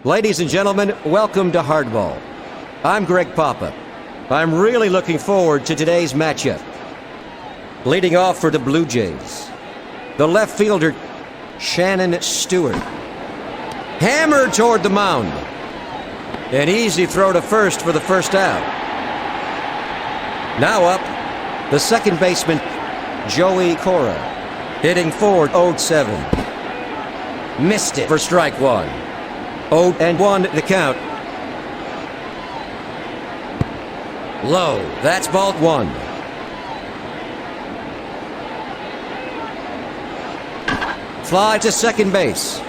Ladies and gentlemen, welcome to Hardball. I'm Greg Papa. I'm really looking forward to today's matchup. Leading off for the Blue Jays, the left fielder, Shannon Stewart. Hammered toward the mound. An easy throw to first for the first out. Now up, the second baseman, Joey Cora. Hitting forward, 0-7. Missed it for strike one. 0-1 the count. Low, that's ball one. Fly to second base.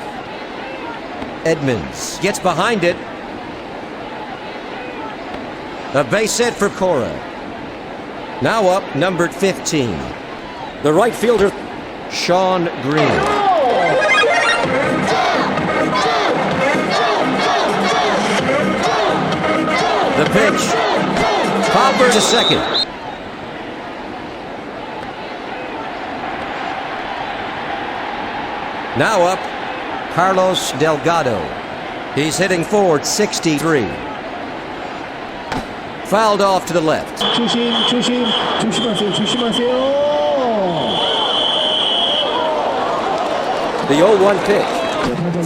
Edmonds gets behind it. A base hit for Cora. Now up, numbered 15. The right fielder, Sean Green. The pitch. Popper to second. Now up, Carlos Delgado. He's hitting forward, 63. Fouled off to the left. The 0-1 pitch.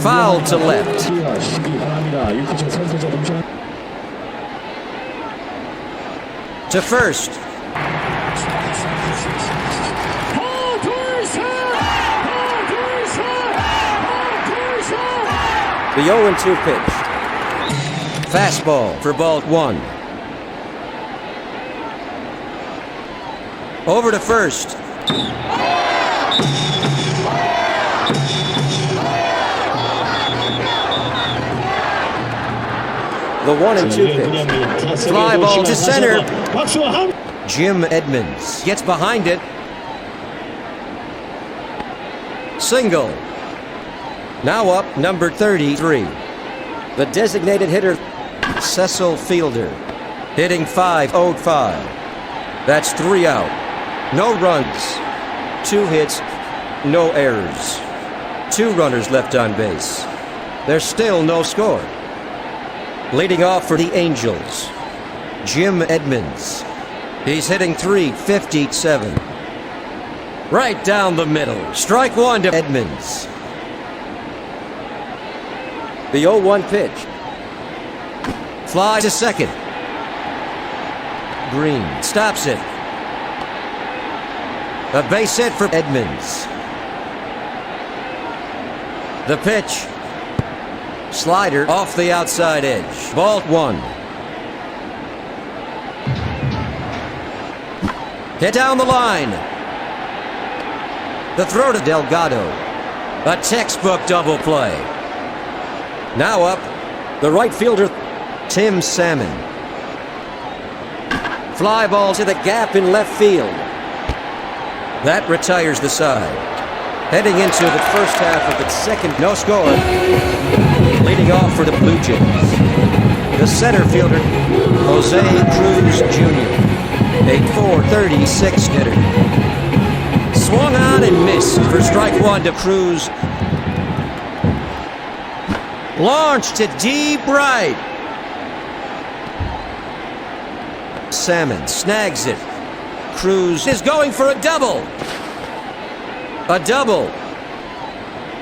Fouled to left. To first. The 0-2 pitch. Fastball for ball one. Over to first. The 1-2 pitch. Fly ball to center. Jim Edmonds gets behind it. Single. Now up, number 33. The designated hitter, Cecil Fielder. Hitting 5-0-5. That's 3 out. No runs. 2 hits. No errors. 2 runners left on base. There's still no score. Leading off for the Angels, Jim Edmonds. He's hitting .357. Right down the middle. Strike one to Edmonds. The 0-1 pitch. Fly to second. Green stops it. A base hit for Edmonds. The pitch. Slider off the outside edge. Ball one. Hit down the line. The throw to Delgado. A textbook double play. Now up, the right fielder, Tim Salmon. Fly ball to the gap in left field. That retires the side. Heading into the first half of its second, no score. Leading off for the Blue Jays, the center fielder, Jose Cruz Jr., a .436 hitter. Swung on and missed for strike one to Cruz. Launched to deep right. Salmon snags it. Cruz is going for a double. A double.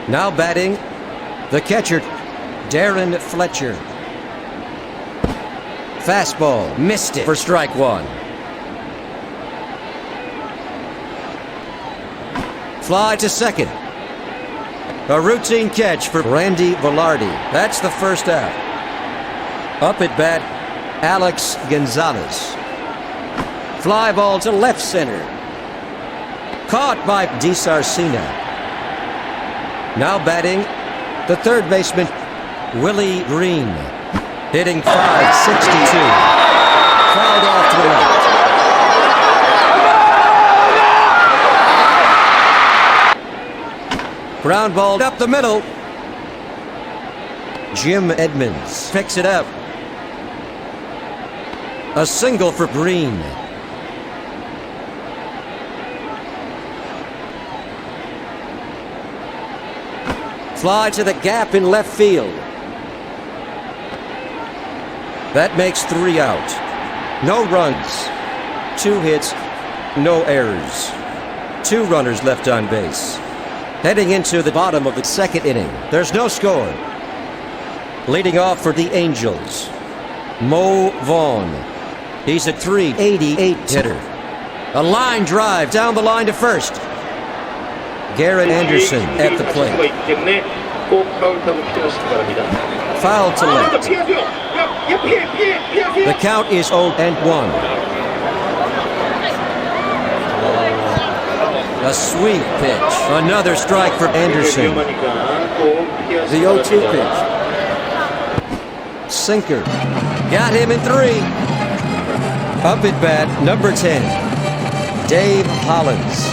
Now batting, the catcher, Darren Fletcher. Fastball, missed it for strike one. Fly to second. A routine catch for Randy Velarde. That's the first out. Up at bat, Alex Gonzalez. Fly ball to left center. Caught by DiSarcina. Now batting, the third baseman, Willie Green. Hitting .562. Fouled off to the left. Ground ball up the middle. Jim Edmonds picks it up. A single for Green. Fly to the gap in left field. That makes 3 out. No runs, 2 hits, no errors. 2 runners left on base. Heading into the bottom of the second inning, there's no score. Leading off for the Angels, Mo Vaughn. He's a .388 hitter. A line drive down the line to first. Garrett Anderson at the plate. Foul to left. The count is 0-1. A sweet pitch. Another strike for Anderson. The 0-2 pitch. Sinker. Got him in 3. Up at bat, number 10, Dave Hollins.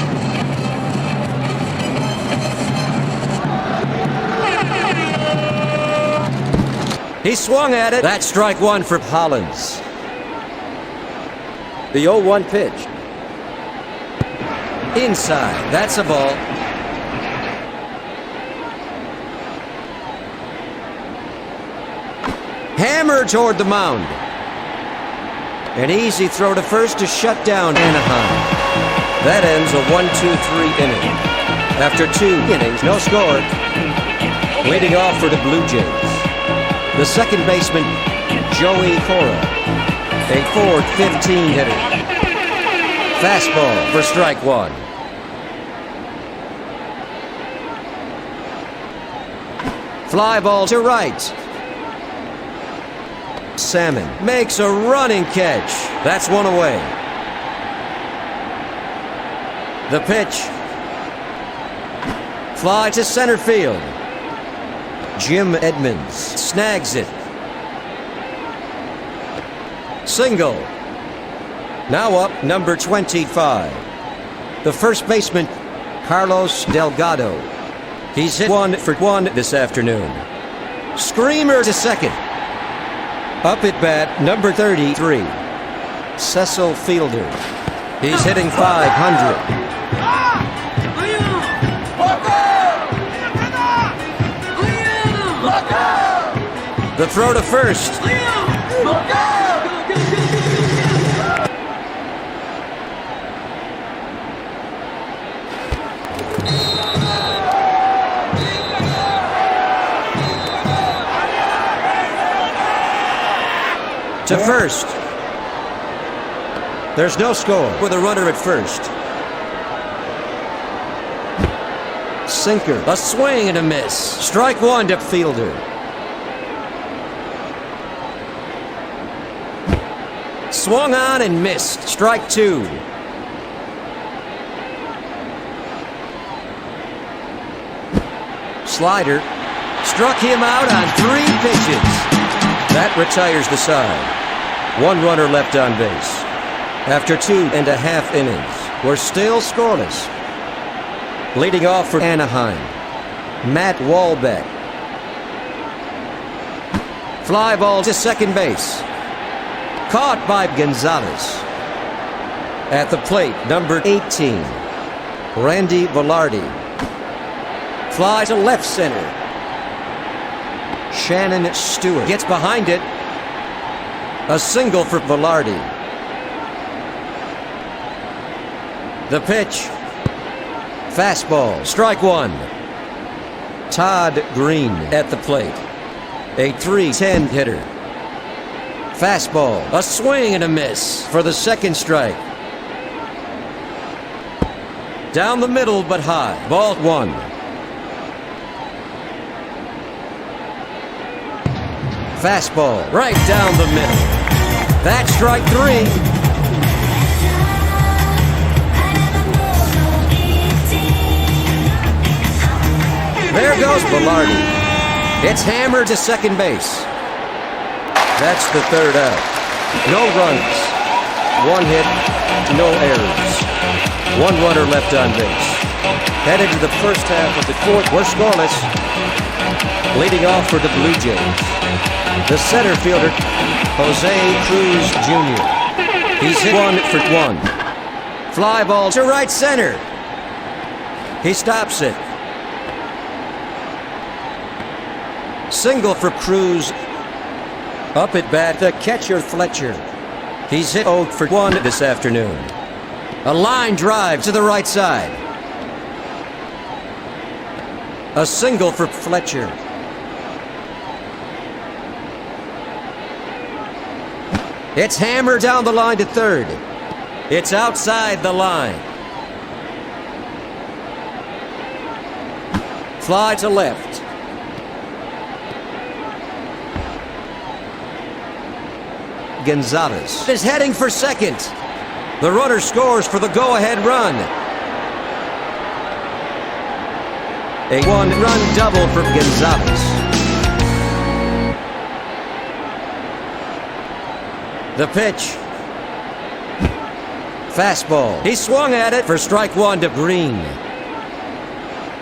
He swung at it. That's strike 1 for Hollins. The 0-1 pitch. Inside. That's a ball. Hammer toward the mound. An easy throw to first to shut down Anaheim. That ends a 1-2-3 inning. After 2 innings, no score. Leading off for the Blue Jays, the second baseman, Joey Cora, a .415 hitter. Fastball for strike 1. Fly ball to right. Salmon makes a running catch. That's 1 away. The pitch. Fly to center field. Jim Edmonds snags it. Single. Now up, number 25. The first baseman, Carlos Delgado. He's hit 1 for 1 this afternoon. Screamer to second. Up at bat, number 33, Cecil Fielder. He's hitting .500. The throw to first. To first. There's no score with a runner at first. Sinker. A swing and a miss. Strike 1 to Fielder. Swung on and missed. Strike 2. Slider. Struck him out on 3 pitches. That retires the side. 1 runner left on base. After 2.5 innings, we're still scoreless. Leading off for Anaheim, Matt Wahlbeck. Fly ball to second base. Caught by Gonzalez. At the plate, number 18, Randy Velarde. Fly to left center. Shannon Stewart gets behind it. A single for Velarde. The pitch. Fastball. Strike 1. Todd Green at the plate. A .310 hitter. Fastball. A swing and a miss for the second strike. Down the middle but high. Ball 1. Fastball right down the middle. That's strike 3. There goes Velarde. It's hammered to second base. That's the third out. No runs. 1 hit, no errors. 1 runner left on base. Headed to the first half of the 4th. We're scoreless. Leading off for the Blue Jays, the center fielder, Jose Cruz Jr. He's hit 1 for 1. Fly ball to right center. He stops it. Single for Cruz. Up at bat, the catcher Fletcher. He's hit 0 for 1 this afternoon. A line drive to the right side. A single for Fletcher. It's hammered down the line to third. It's outside the line. Fly to left. Gonzalez is heading for second. The runner scores for the go-ahead run. A one-run double for Gonzalez. The pitch. Fastball. He swung at it for strike one to Green.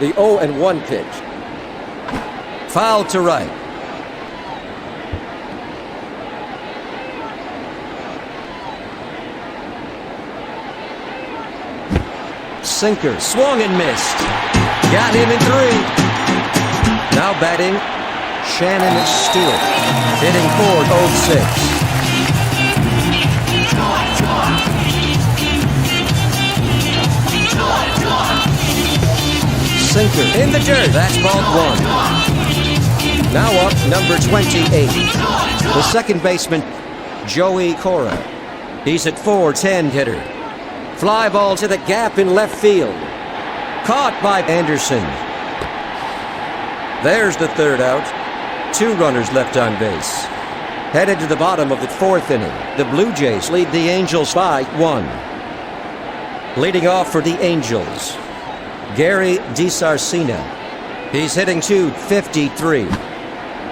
The 0-1 pitch. Foul to right. Sinker. Swung and missed. Got him in 3. Now batting, Shannon Stewart. Hitting .406. Sinker in the dirt. That's ball 1. Now up, number 28. The second baseman, Joey Cora. He's at .410 hitter. Fly ball to the gap in left field. Caught by Anderson. There's the third out. 2 runners left on base. Headed to the bottom of the 4th inning. The Blue Jays lead the Angels by 1. Leading off for the Angels, Gary DiSarcina. He's hitting .253.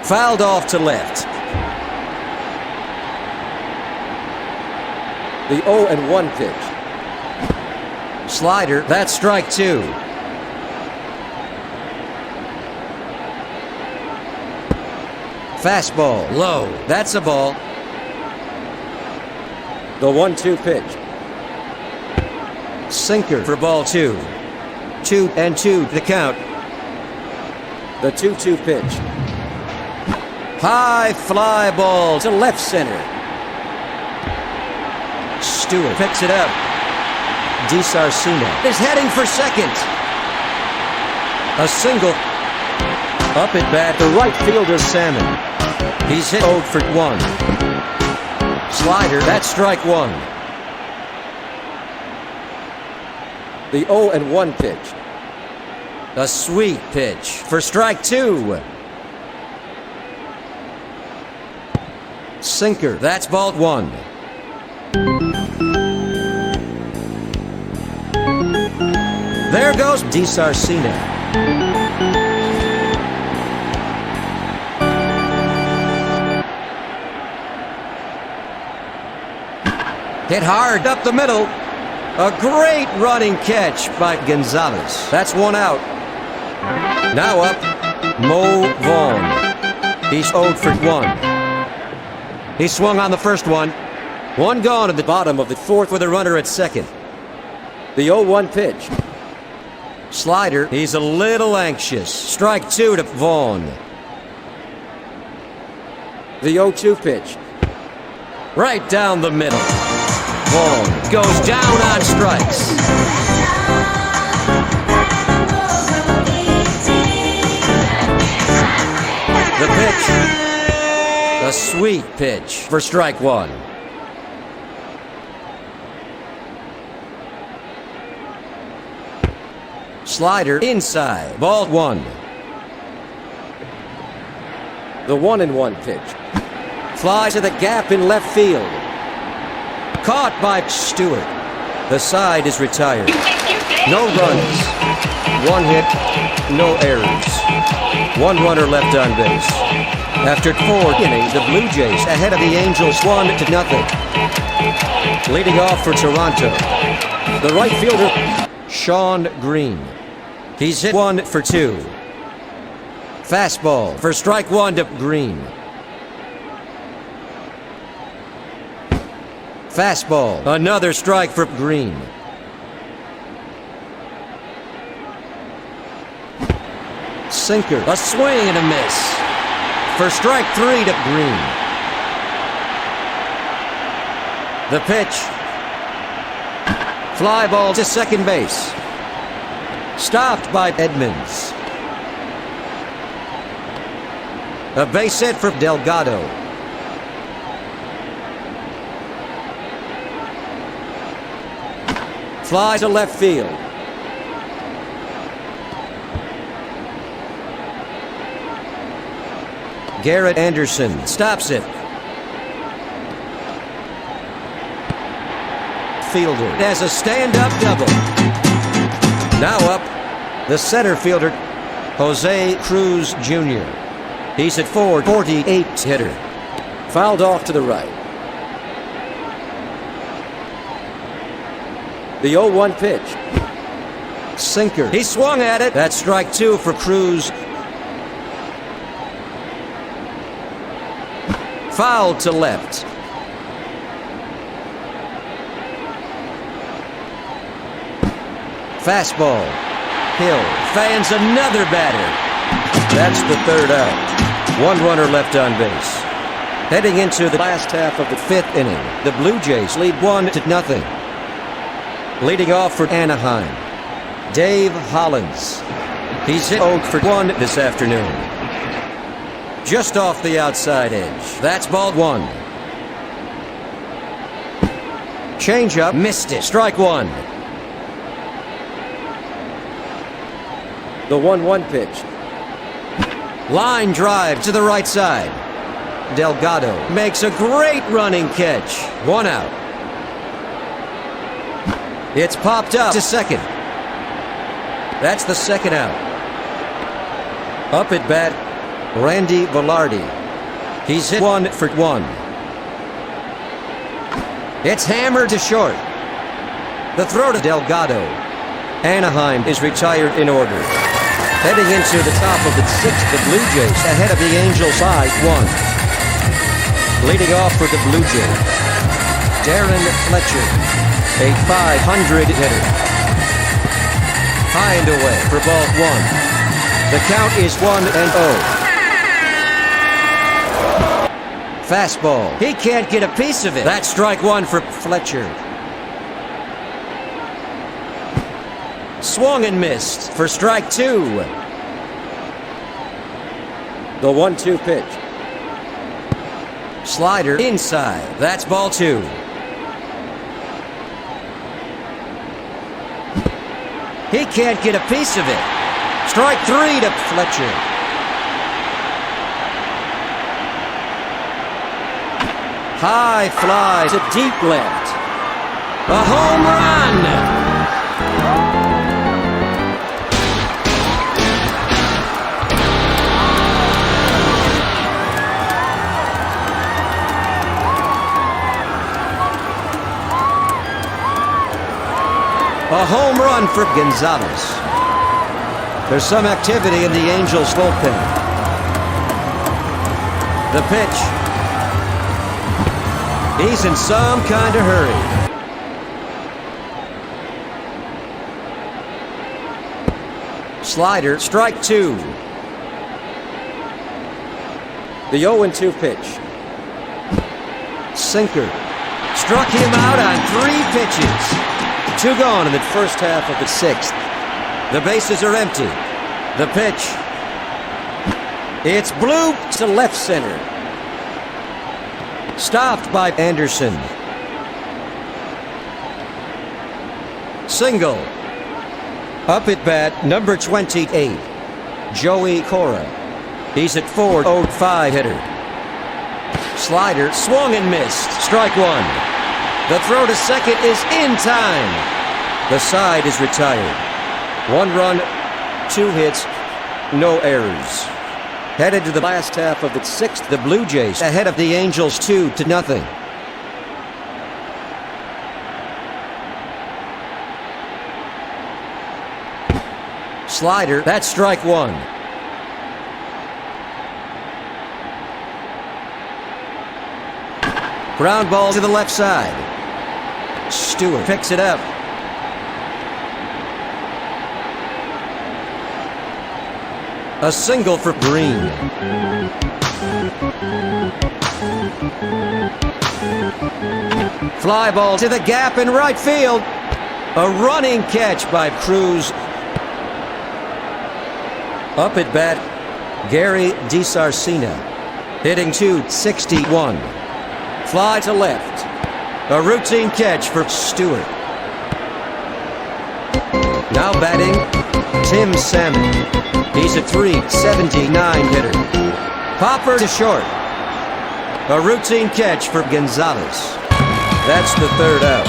Fouled off to left. The 0-1 pitch. Slider, that's strike 2. Fastball, low, that's a ball. The 1-2 pitch. Sinker for ball 2. 2-2 the count. The 2-2 pitch. High fly ball to left center. Stewart picks it up. DiSarcina is heading for second. A single. Up at bat, the right fielder Salmon. He's hit 0 for 1. Slider, that's strike 1. The 0-1 pitch. A sweet pitch for strike 2. Sinker, that's ball 1. There goes DiSarcina. Hit hard up the middle. A great running catch by Gonzalez. That's 1 out. Now up, Mo Vaughn. He's 0 for 1. He swung on the first one. 1 gone at the bottom of the 4th with a runner at second. The 0-1 pitch. Slider, he's a little anxious. Strike 2 to Vaughn. The 0-2 pitch. Right down the middle. Vaughn goes down on strikes. The pitch. A sweet pitch for strike 1. Slider inside. Ball 1. The 1-1 pitch. Fly to the gap in left field. Caught by Stewart. The side is retired. No runs. 1 hit, no errors. 1 runner left on base. After 4 innings, the Blue Jays ahead of the Angels 1-0. Leading off for Toronto, the right fielder, Sean Green. He's hit 1 for 2. Fastball for strike 1 to Green. Fastball, another strike for Green. Sinker, a swing and a miss. For strike 3 to Green. The pitch. Fly ball to second base. Stopped by Edmonds. A base hit for Delgado. Fly to left field. Garrett Anderson stops it. Fielder has a stand-up double. Now up, the center fielder, Jose Cruz Jr. He's at 448 hitter. Fouled off to the right. The 0-1 pitch. Sinker. He swung at it. That's strike two for Cruz. Fouled to left. Fastball. Hill fans another batter. That's the third out. One runner left on base. Heading into the last half of the fifth inning, the Blue Jays lead 1-0. Leading off for Anaheim, Dave Hollins. He's hit 0 for 1 this afternoon. Just off the outside edge. That's ball one. Changeup, missed it. Strike one. The 1-1 pitch. Line drive to the right side. Delgado makes a great running catch. One out. It's popped up to second. That's the second out. Up at bat, Randy Velarde. He's hit 1 for 1. It's hammered to short. The throw to Delgado. Anaheim is retired in order. Heading into the top of the sixth, the Blue Jays ahead of the Angels 5-1. Leading off for the Blue Jays, Darren Fletcher, a .500 hitter. High and away for ball one. The count is 1-0. Fastball. He can't get a piece of it. That's strike one for Fletcher. Swung and missed for strike two. The 1-2 pitch. Slider inside. That's ball two. He can't get a piece of it. Strike three to Fletcher. High fly to deep left. A home run! A home run for Gonzalez. There's some activity in the Angels bullpen. The pitch. He's in some kind of hurry. Slider, strike two. The 0-2 pitch. Sinker. Struck him out on 3 pitches. 2 gone in the first half of the sixth. The bases are empty. The pitch. It's blooped to left center. Stopped by Anderson. Single. Up at bat, number 28, Joey Cora. He's at 405 hitter. Slider swung and missed. Strike one. The throw to second is in time. The side is retired. 1 run, 2 hits, no errors. Headed to the last half of the sixth, the Blue Jays ahead of the Angels 2-0. Slider, that's strike one. Ground ball to the left side. Stewart picks it up. A single for Green. Fly ball to the gap in right field. A running catch by Cruz. Up at bat, Gary DiSarcina, hitting .261. Fly to left. A routine catch for Stewart. Now batting, Tim Salmon. He's a .379 hitter. Popper to short. A routine catch for Gonzalez. That's the third out.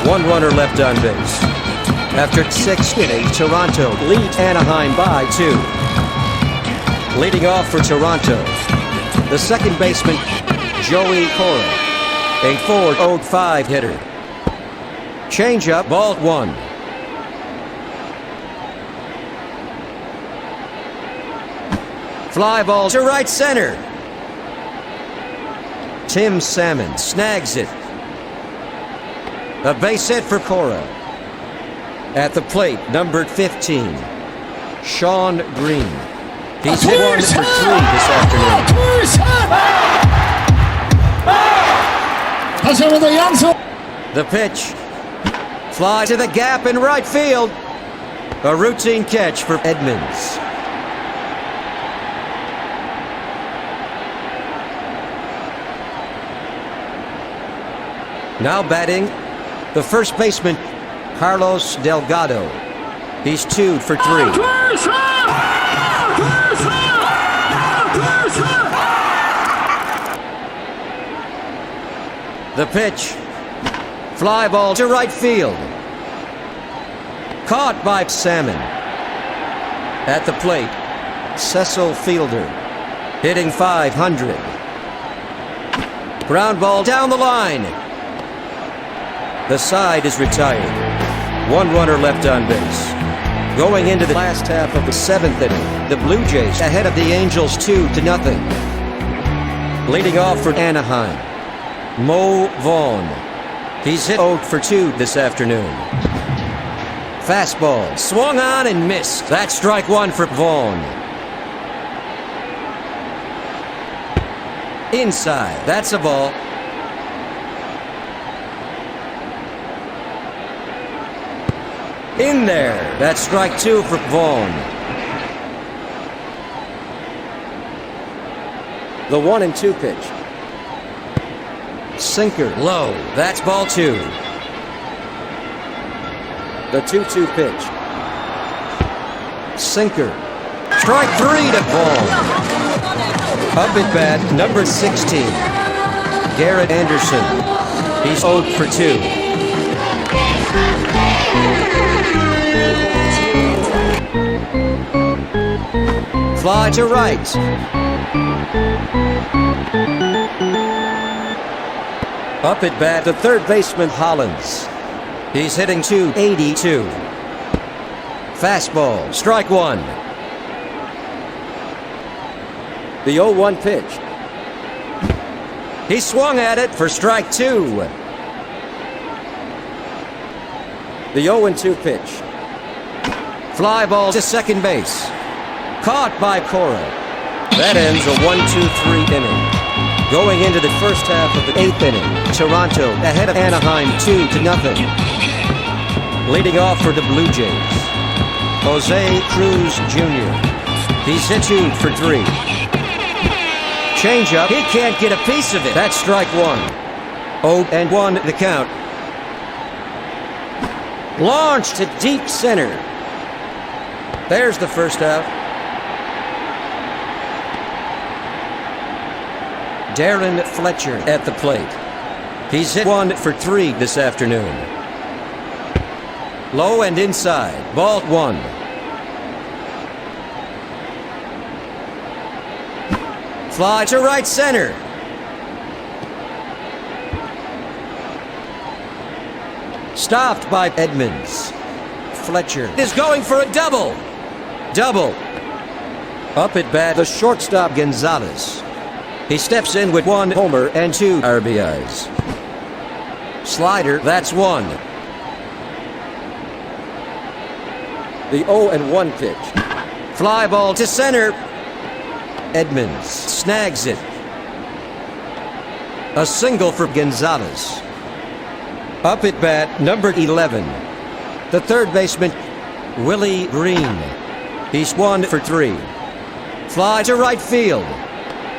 One runner left on base. After 6 innings, Toronto leads Anaheim by 2. Leading off for Toronto, the second baseman, Joey Cora, a .405 hitter. Changeup, ball 1. Fly ball to right center. Tim Salmon snags it. A base hit for Cora. At the plate, number 15, Sean Green. He's hit 1 for 3 this afternoon. The pitch. Fly to the gap in right field. A routine catch for Edmonds. Now batting, the first baseman, Carlos Delgado. He's 2 for 3. The pitch. Fly ball to right field. Caught by Salmon. At the plate, Cecil Fielder, hitting .500. Ground ball down the line. The side is retired. One runner left on base. Going into the last half of the 7th inning, the Blue Jays ahead of the Angels 2-0. Leading off for Anaheim, Mo Vaughn. He's hit 0 for 2 this afternoon. Fastball swung on and missed. That's strike 1 for Vaughn. Inside, that's a ball. In there, that's strike 2 for Vaughn. The 1-2 pitch. Sinker low, that's ball 2. The 2-2 pitch. Sinker. Strike 3 to Vaughn. Up at bat, number 16, Garrett Anderson. He's 0 for 2. Fly to right. Up at bat, the third baseman, Hollins. He's hitting .282. Fastball, strike 1. The 0-1 pitch. He swung at it for strike 2. The 0-2 pitch. Fly ball to second base. Caught by Cora. That ends a 1-2-3 inning. Going into the first half of the 8th inning, Toronto ahead of Anaheim 2-0. Leading off for the Blue Jays, Jose Cruz Jr. He's hit 2 for 3. Changeup, he can't get a piece of it. That's strike 1. 0-1 the count. Launched to deep center. There's the first out. Darren Fletcher at the plate. He's hit 1 for 3 this afternoon. Low and inside, ball 1. Fly to right center. Stopped by Edmonds. Fletcher is going for a double. Double. Up at bat, the shortstop Gonzalez. He steps in with 1 homer and 2 RBIs. Slider, that's 1. The 0-1 pitch. Fly ball to center. Edmonds snags it. A single for Gonzalez. Up at bat, number 11. The third baseman, Willie Green. He's 1 for 3. Fly to right field.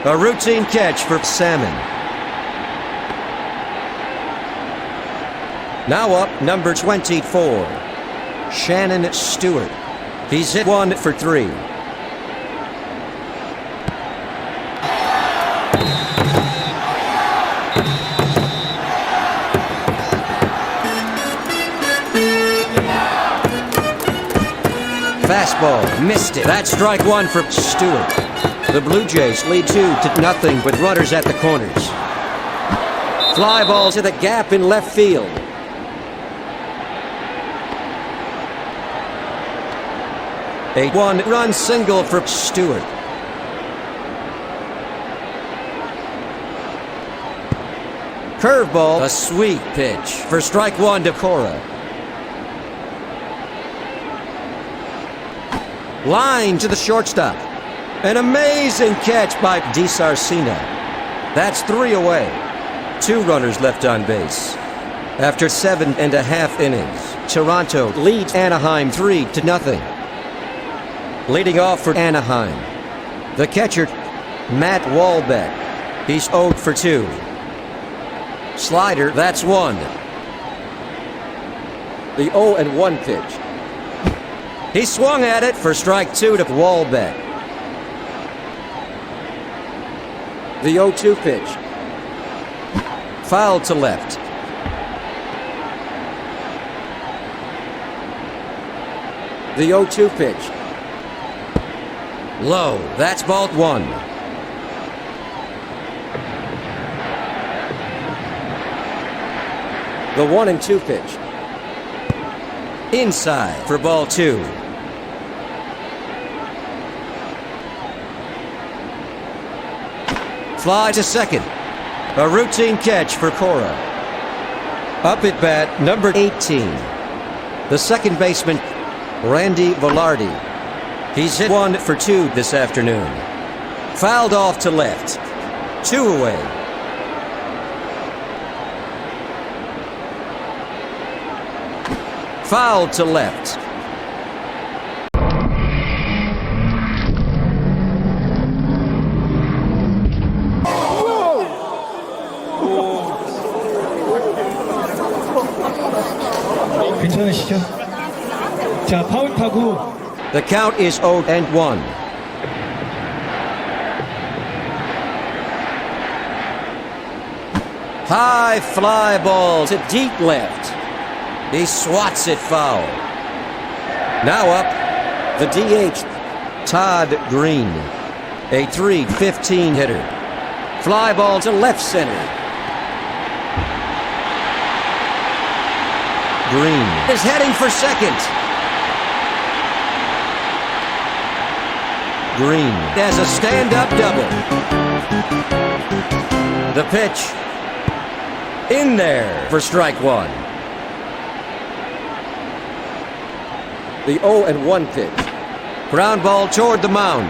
A routine catch for Salmon. Now up, number 24, Shannon Stewart. He's hit 1 for 3. Fastball, missed it. That's strike 1 for Stewart. The Blue Jays lead 2-0 with runners at the corners. Fly ball to the gap in left field. A 1-run single for Stewart. Curveball, a sweet pitch for strike 1 to Cora. Line to the shortstop. An amazing catch by DiSarcina. That's 3 away. 2 runners left on base. After 7.5 innings, Toronto leads Anaheim 3-0. Leading off for Anaheim, the catcher, Matt Wahlbeck. He's 0 for 2. Slider, that's 1. The 0-1 pitch. He swung at it for strike 2 to Wahlbeck. The 0-2 pitch. Foul to left. The 0-2 pitch. Low. That's ball 1. The 1-2 pitch. Inside for ball 2. Fly to second. A routine catch for Cora. Up at bat, number 18. The second baseman, Randy Velarde. He's hit 1 for 2 this afternoon. Fouled off to left. 2 away. Fouled to left. 괜찮으시죠? 자, 파울 타구. The count is 0-1. High fly ball to deep left. He swats it foul. Now up, the DH, Todd Green. A .315 hitter. Fly ball to left center. Green is heading for second. Green has a stand-up double. The pitch. In there for strike 1. The 0-1 pitch. Ground ball toward the mound.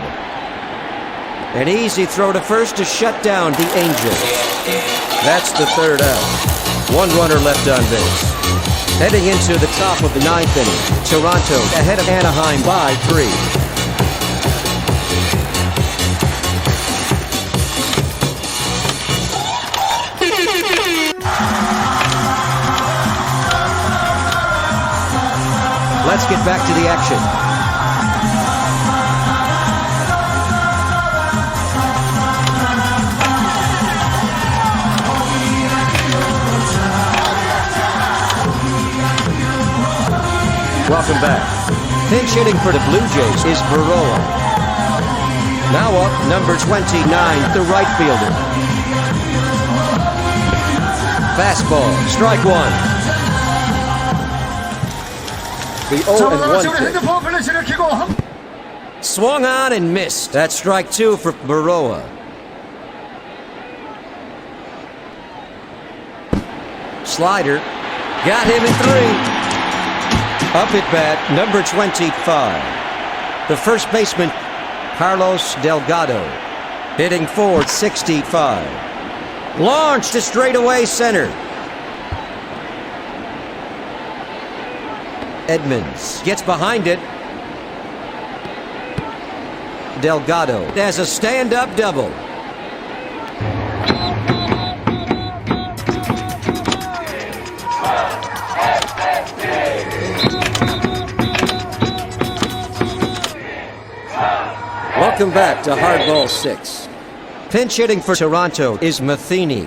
An easy throw to first to shut down the Angels. That's the third out. 1 runner left on base. Heading into the top of the 9th inning, Toronto ahead of Anaheim by 3. Let's get back to the action. Welcome back. Pinch hitting for the Blue Jays is Baroa. Now up, number 29, the right fielder. Fastball, strike 1. The 0-1 pitch. Swung on and missed. That's strike 2 for Baroa. Slider. Got him in 3. Up at bat, number 25. The first baseman, Carlos Delgado. Hitting .465. Launched to straightaway center. Edmonds gets behind it. Delgado has a stand-up double. Welcome back to Hardball 6. Pinch hitting for Toronto is Matheny.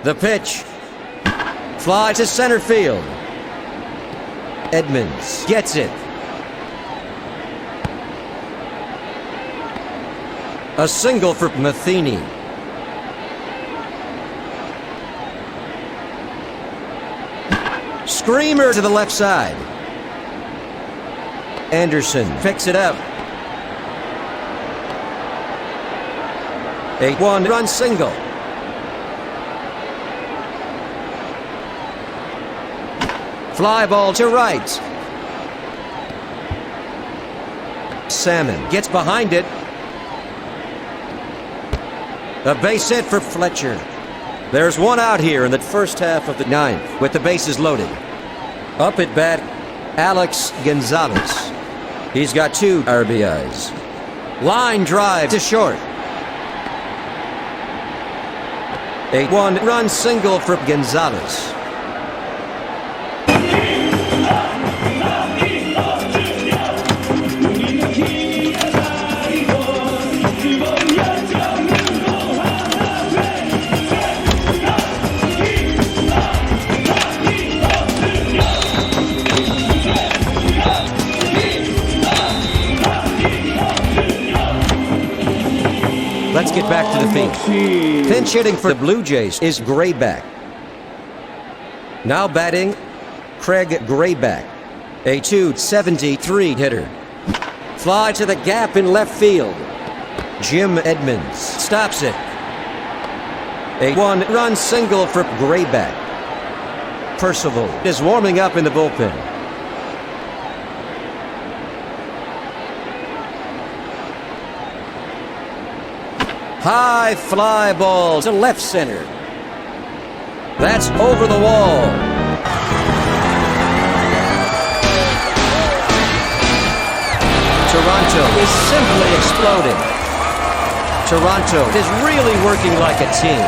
The pitch. Fly to center field. Edmonds gets it. A single for Matheny. Screamer to the left side. Anderson picks it up. A one-run single. Fly ball to right. Salmon gets behind it. A base hit for Fletcher. There's one out here in the first half of the ninth with the bases loaded. Up at bat, Alex Gonzalez. He's got 2 RBIs. Line drive to short. A one-run single for Gonzalez. Let's get back to the field. Pinch hitting for the Blue Jays is Grayback. Now batting, Craig Grayback, a .273 hitter. Fly to the gap in left field. Jim Edmonds stops it. A one-run single for Grayback. Percival is warming up in the bullpen. High fly ball to left center. That's over the wall. Toronto is simply exploding. Toronto is really working like a team.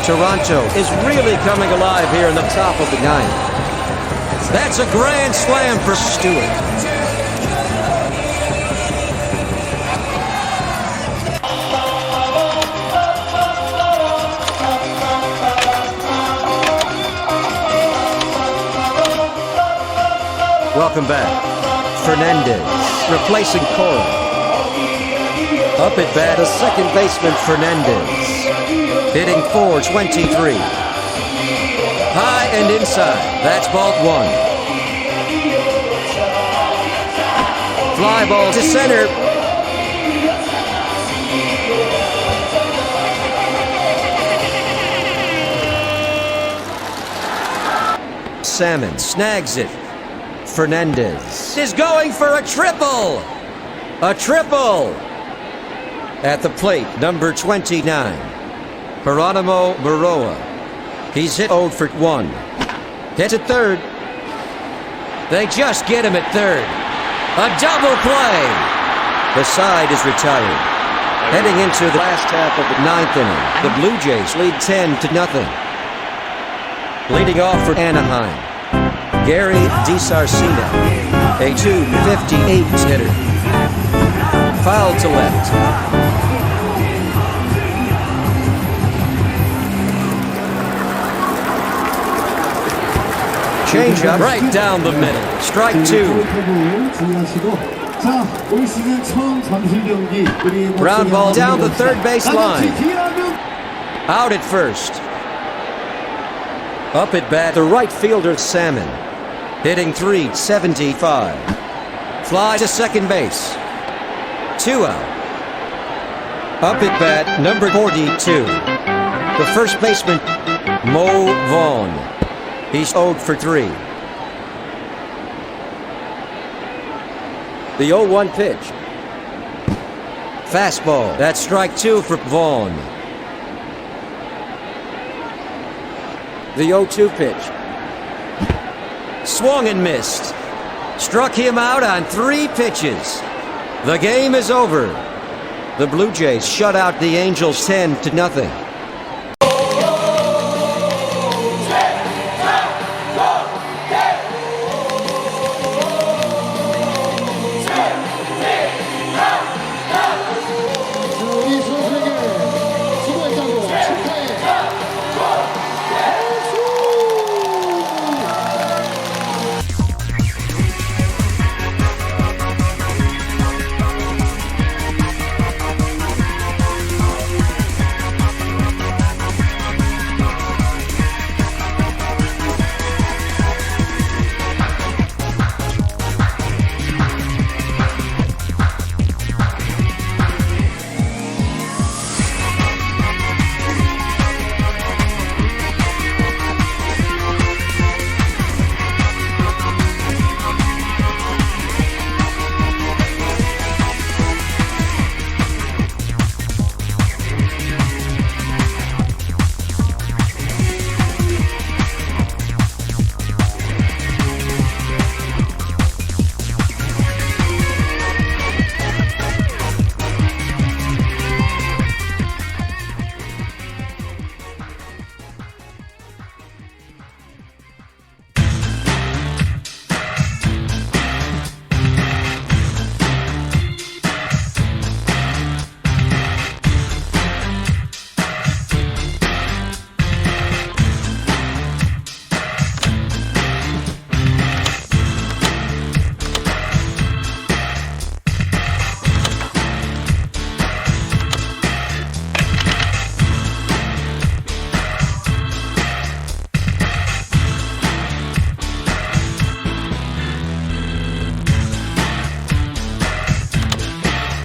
Toronto is really coming alive here in the top of the ninth. That's a grand slam for Stewart. Welcome back. Fernandez replacing Cora. Up at bat, a second baseman Fernandez. Hitting .423. High and inside. That's ball 1. Fly ball to center. Salmon snags it. Fernandez is going for a triple! A triple! At the plate, number 29, Geronimo Baroa. He's hit 0 for 1. Hit at third. They just get him at third. A double play! The side is retired. Heading into the last half of the ninth inning, the Blue Jays lead 10-0. Leading off for Anaheim, Gary DiSarcina, a .258 hitter. Foul to left. Change up right down the middle. Strike 2. Ground ball down the third base line. Out at first. Up at bat, the right fielder Salmon, hitting .375. Fly to second base. 2 out. Up at bat, number 42, the first baseman Mo Vaughn. He's 0 for 3. The 0-1 pitch. Fastball. That's strike 2 for Vaughn. The 0-2 pitch. Swung and missed. Struck him out on 3 pitches. The game is over. The Blue Jays shut out the Angels 10-0.